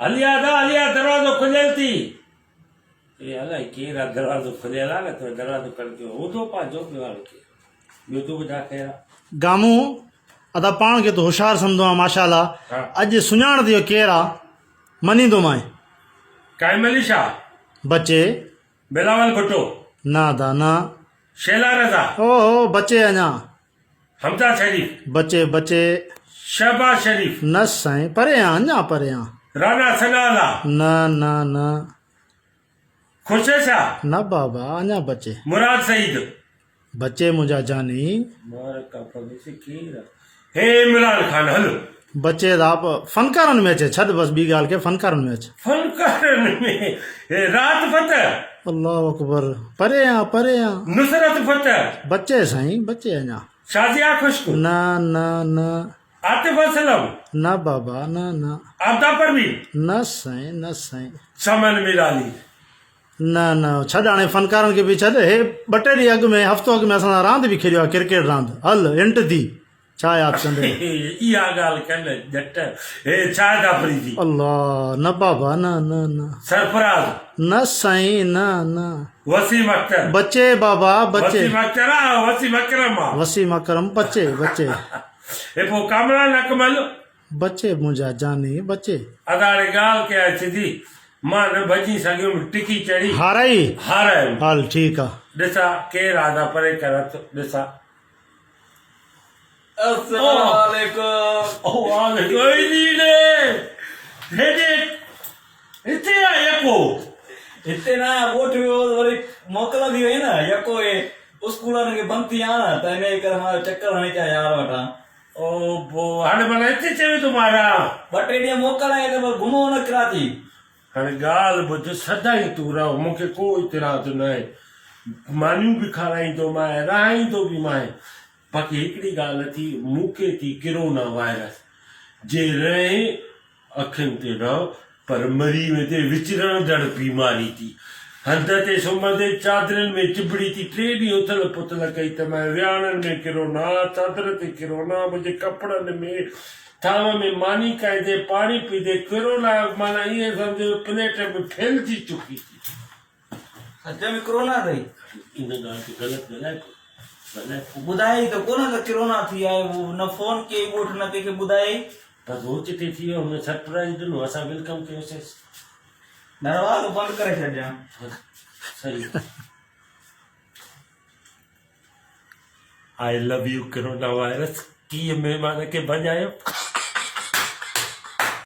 हलिया दरवाज़ो खुलियल थी ये अलाए केरु आहे दरवाज़ो खुलियल आहे न त दरवाज़ो खड़कियो ॿुधो पंहिंजो ॿियो हाणे केरु ॿियो तूं ॿुधाए केरु आहे गामू अदा पाण खे तूं होशियारु सम्झो आहे माशाल्लाह हा अॼु सुञाण थियो केरु आहे मञींदो मां काइमली शाह बचे बिलावल भुट्टो ना दा ना शेला रज़ा ओहो बचे अञा हमजा शरीफ बचे बचे शहबाज शरीफ न साईं परियां अञा परियां राना सनाला न न न खुर्शीद शाह न बाबा अञा बचे मुराद सईद बचे मुंहिंजा जानी हे इमरान खान हलो बचे दा फनकारनि में अचे छॾ बसि ॿी ॻाल्हि खे फनकारनि में अचे फनकारनि में हे रात फतेह अल्लाह अकबर परियां परियां नुसरत फतेह बचे साईं बचे अञा शाजिया खुश्बू न न न आतिफ असलम न बाबा न न आबदा परवीन न साईं न साईं समन मिलाली न न छॾ हाणे फनकारनि खे बि छॾ हे ॿ टे ॾींहं अॻु में हफ़्तो अॻु में असां रांदि बि खेॾियो आहे क्रिकेट रांदि हल इंट थी छा यादि कंदे इहा ॻाल्हि कनि जट हे छा दापरी थी अल्लाह न बाबा न न न सरफराज न साईं न न वसीम अख्तर बचे बाबा बचे वसीम अख्तर वसीम अकरम वसीम अकरम बचे बचे हे पोइ कामरान अकमल बचे मुंहिंजा जानी बचे अदाड़े ॻाल्हि कया थी मां न भॼी सघियुमि टिकी चढ़ी हाराई हारायो हल ठीकु आहे ॾिसा केरु आदा परे कर ॾिसा हिते आहे यको हिते न ॻोठ वियो वरी मोकल थी वई न यको स्कूल खे बंदि थी विया न त हिन करे मां चकर हणी अचां यार वटां ओ बो हाणे माना हिते चवे थो मारा ॿ टे ॾींहं मोकल आहे त घुमो न कराची हाणे ॻाल्हि ॿुध सदाई तूं रहो मूंखे को इतिराज़ न आहे मानियूं बि खाराईंदो मां रहाईंदो बि मां बाक़ी हिकिड़ी ॻाल्हि थी मूंखे थी किरोना वायरस जे रहे अखियुनि ते रहो पर मरी वेंदे विचरणदड़ बीमारी थी हंध ते सुम्हंदे चादरनि में चिबड़ी थी 3 ॾींहं उथल पुथल कई त मां विहाणनि में किरोना चादर ते किरोना मुंहिंजे कपिड़नि में थांव में मानी खाईंदे पाणी पीते किरोना माना ईअं सम्झो प्लेट में फैलिजी चुकी थी सच में कोरोना अथई इन ॻाल्हि खे ग़लति ॻाल्हाए ॿुधाई त कोन त किरोना थी आहे न फोन कई ॻोठ न कंहिंखे ॿुधाई बसि होच ते थी वियो हुन सरप्राइज़ ॾिनो असां वेलकम कयोसीं दरवाज़ो बंदि करे छॾिजां सही आई लव यू किरोना वायरस कीअं महिमान खे भॼायो